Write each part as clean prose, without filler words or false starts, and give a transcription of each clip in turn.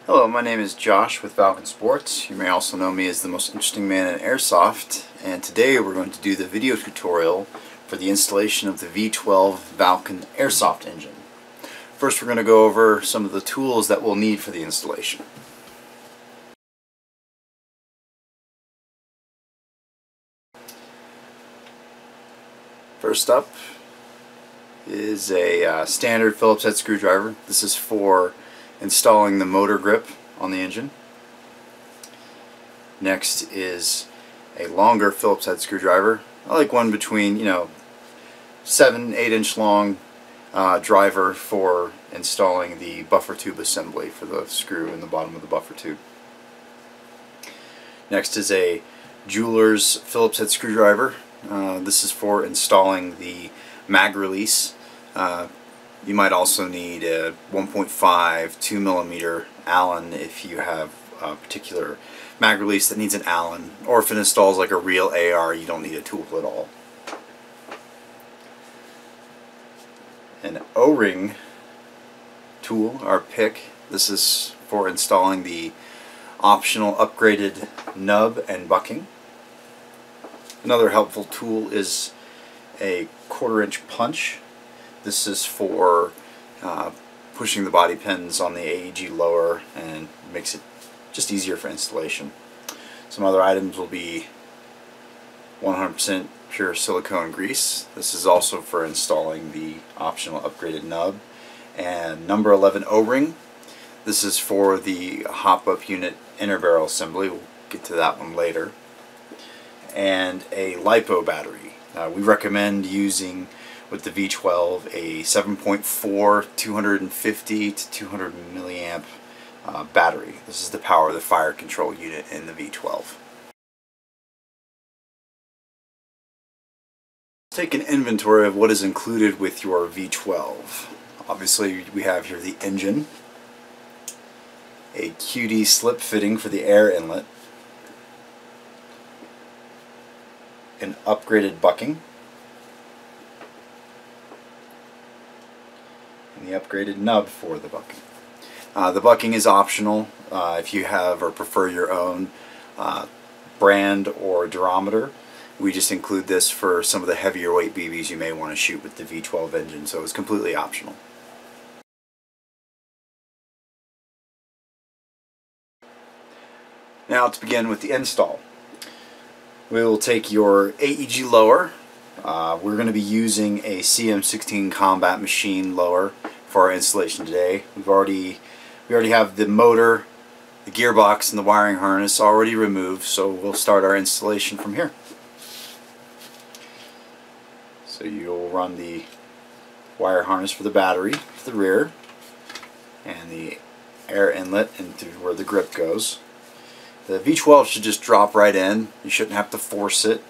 Hello, my name is Josh with Valken Sports. You may also know me as the most interesting man in Airsoft, and today we're going to do the video tutorial for the installation of the V12 Valken Airsoft engine. First we're going to go over some of the tools that we'll need for the installation. First up is a standard Phillips head screwdriver. This is for installing the motor grip on the engine. Next is a longer Phillips head screwdriver. I like one between 7-8 inch long driver for installing the buffer tube assembly for the screw in the bottom of the buffer tube. Next is a jeweler's Phillips head screwdriver. This is for installing the mag release. You might also need a 1.5 2mm Allen if you have a particular mag release that needs an Allen, or if it installs like a real AR, you don't need a tool at all. An O-ring tool, or pick. This is for installing the optional upgraded nub and bucking. Another helpful tool is a 1/4 inch punch. This is for pushing the body pins on the AEG lower and makes it just easier for installation. Some other items will be 100% pure silicone grease. This is also for installing the optional upgraded nub. And number 11 O-ring. This is for the hop-up unit inner barrel assembly. We'll get to that one later. And a LiPo battery. We recommend using with the V12 a 7.4 250 to 200 milliamp battery. This is the power of the fire control unit in the V12. Let's take an inventory of what is included with your V12. Obviously we have here the engine, a QD slip fitting for the air inlet, an upgraded bucking, and the upgraded nub for the bucking. The bucking is optional if you have or prefer your own brand or durometer. We just include this for some of the heavier weight BBs you may want to shoot with the V12 engine, so it's completely optional. Now to begin with the install. We will take your AEG lower. We're going to be using a CM16 combat machine lower for our installation today. We already have the motor, the gearbox, and the wiring harness already removed, so we'll start our installation from here. So you'll run the wire harness for the battery to the rear, and the air inlet into where the grip goes. The V12 should just drop right in. You shouldn't have to force it.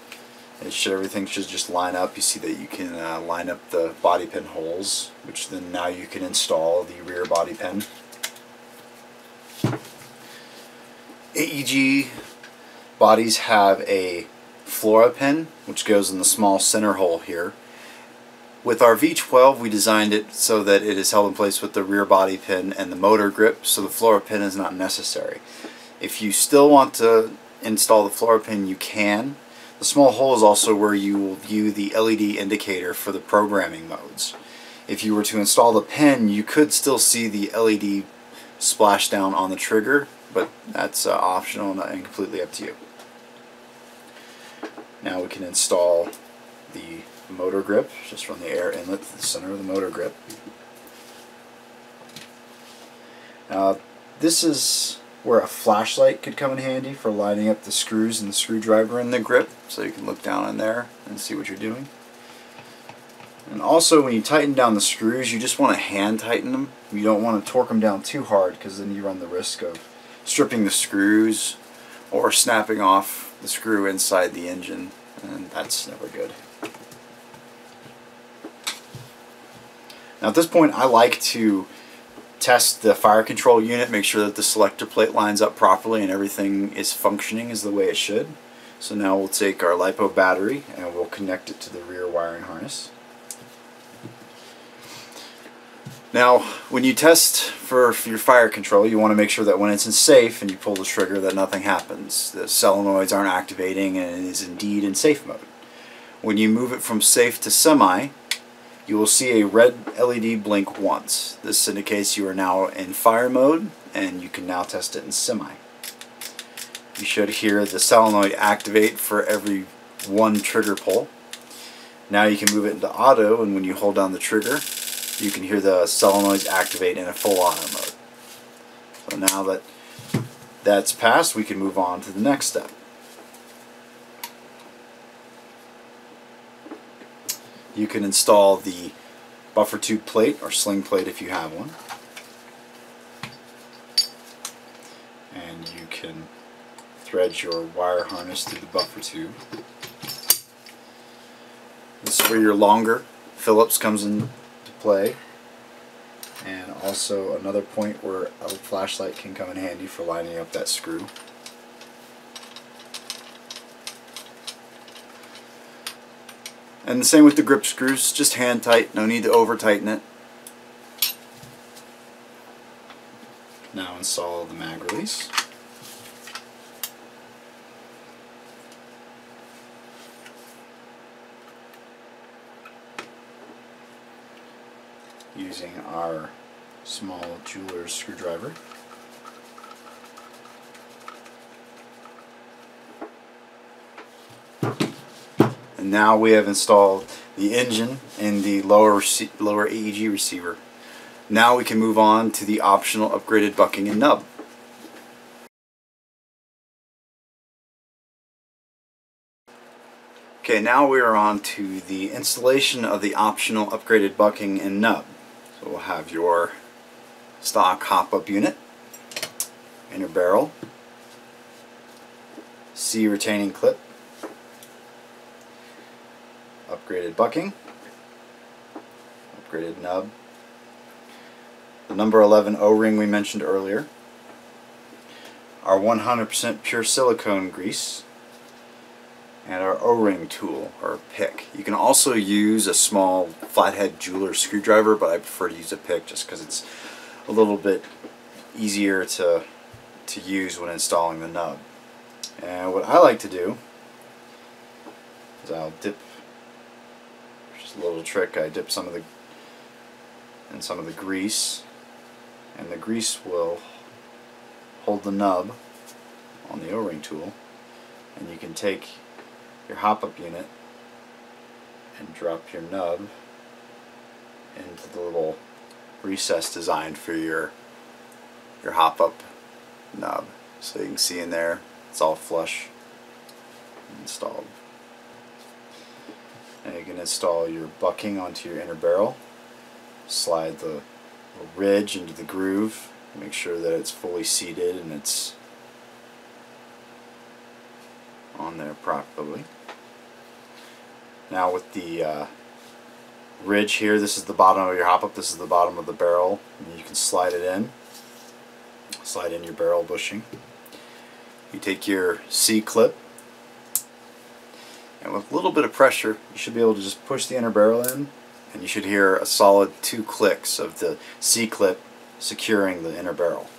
Everything should just line up. You see that you can line up the body pin holes, which then now you can install the rear body pin. AEG bodies have a Flora pin, which goes in the small center hole here. With our V12, we designed it so that it is held in place with the rear body pin and the motor grip, so the Flora pin is not necessary. If you still want to install the Flora pin, you can. The small hole is also where you will view the LED indicator for the programming modes. If you were to install the pin, you could still see the LED splash down on the trigger, but that's optional and completely up to you. Now we can install the motor grip, just from the air inlet to the center of the motor grip. This is where a flashlight could come in handy for lining up the screws and the screwdriver in the grip, so you can look down in there and see what you're doing. And also, when you tighten down the screws, you just want to hand tighten them. You don't want to torque them down too hard, because then you run the risk of stripping the screws or snapping off the screw inside the engine, and that's never good. Now at this point, I like to test the fire control unit, make sure that the selector plate lines up properly and everything is functioning as the way it should. So now we'll take our LiPo battery and we'll connect it to the rear wiring harness. Now, when you test for your fire control, you want to make sure that when it's in safe and you pull the trigger that nothing happens. The solenoids aren't activating and it is indeed in safe mode. When you move it from safe to semi, you will see a red LED blink once. This indicates you are now in fire mode and you can now test it in semi. You should hear the solenoid activate for every one trigger pull. Now you can move it into auto, and when you hold down the trigger, you can hear the solenoids activate in a full auto mode. So now that that's passed, we can move on to the next step. You can install the buffer tube plate or sling plate if you have one. And you can thread your wire harness through the buffer tube. This is where your longer Phillips comes into play, and also another point where a flashlight can come in handy for lining up that screw. And the same with the grip screws, just hand tight, no need to over tighten it. Now install the mag release. Using our small jeweler's screwdriver. And now we have installed the engine and the lower AEG receiver. Now we can move on to the optional upgraded bucking and nub. Okay, now we are on to the installation of the optional upgraded bucking and nub. So we'll have your stock hop-up unit, inner barrel, C retaining clip, upgraded bucking, upgraded nub, the number 11 O-ring we mentioned earlier, our 100% pure silicone grease, and our O-ring tool, or pick. You can also use a small flathead jeweler's screwdriver, but I prefer to use a pick just because it's a little bit easier to use when installing the nub. And what I like to do is I'll dip, just a little trick, I dip some of the grease, and the grease will hold the nub on the O-ring tool, and you can take your hop-up unit and drop your nub into the little recess designed for your hop-up nub. So you can see in there it's all flush installed. And you can install your bucking onto your inner barrel, slide the ridge into the groove, make sure that it's fully seated and it's on there properly. Now with the ridge here, this is the bottom of your hop-up, this is the bottom of the barrel, and you can slide it in. Slide in your barrel bushing. You take your C-clip, and with a little bit of pressure, you should be able to just push the inner barrel in, and you should hear a solid 2 clicks of the C-clip securing the inner barrel.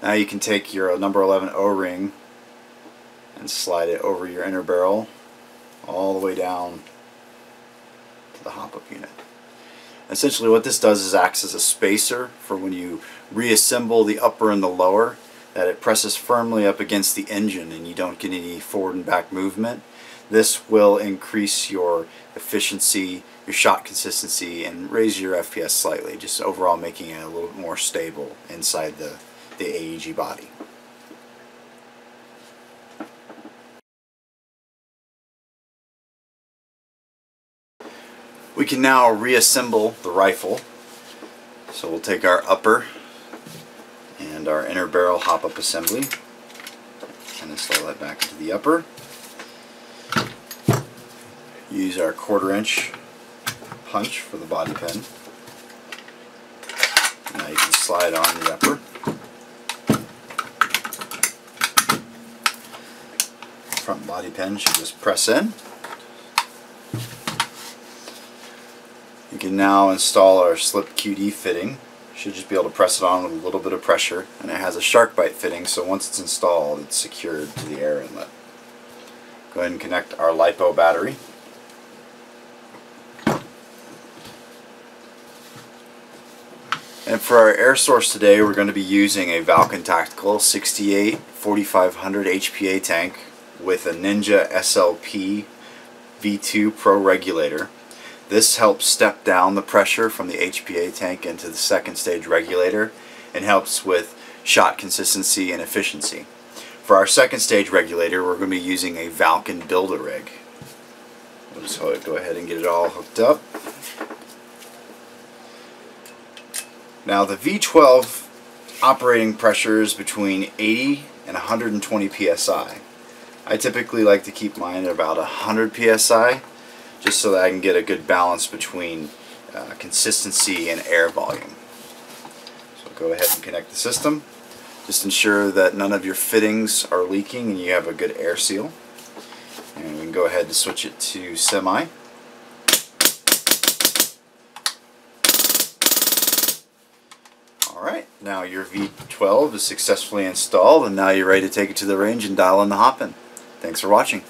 Now you can take your number 11 O-ring and slide it over your inner barrel all the way down to the hop-up unit. Essentially what this does is acts as a spacer for when you reassemble the upper and the lower, that it presses firmly up against the engine and you don't get any forward and back movement. This will increase your efficiency, your shot consistency, and raise your FPS slightly, just overall making it a little bit more stable inside the AEG body. We can now reassemble the rifle. So we'll take our upper and our inner barrel hop-up assembly and install that back into the upper. Use our 1/4 inch punch for the body pin. Now you can slide on the upper. Front body pin should just press in. We can now install our slip QD fitting. Should just be able to press it on with a little bit of pressure, and it has a shark bite fitting, so once it's installed it's secured to the air inlet. Go ahead and connect our LiPo battery. And for our air source today, we're going to be using a Valken Tactical 68 4500 HPA tank with a Ninja SLP V2 Pro regulator. This helps step down the pressure from the HPA tank into the second stage regulator and helps with shot consistency and efficiency. For our second stage regulator, we're going to be using a Valken Build-A-Rig. We'll just go ahead and get it all hooked up. Now the V12 operating pressure is between 80 and 120 psi. I typically like to keep mine at about 100 psi just so that I can get a good balance between consistency and air volume. So go ahead and connect the system. Just ensure that none of your fittings are leaking and you have a good air seal. And we can go ahead and switch it to semi. Alright, now your V12 is successfully installed, and now you're ready to take it to the range and dial in the hop-in. Thanks for watching.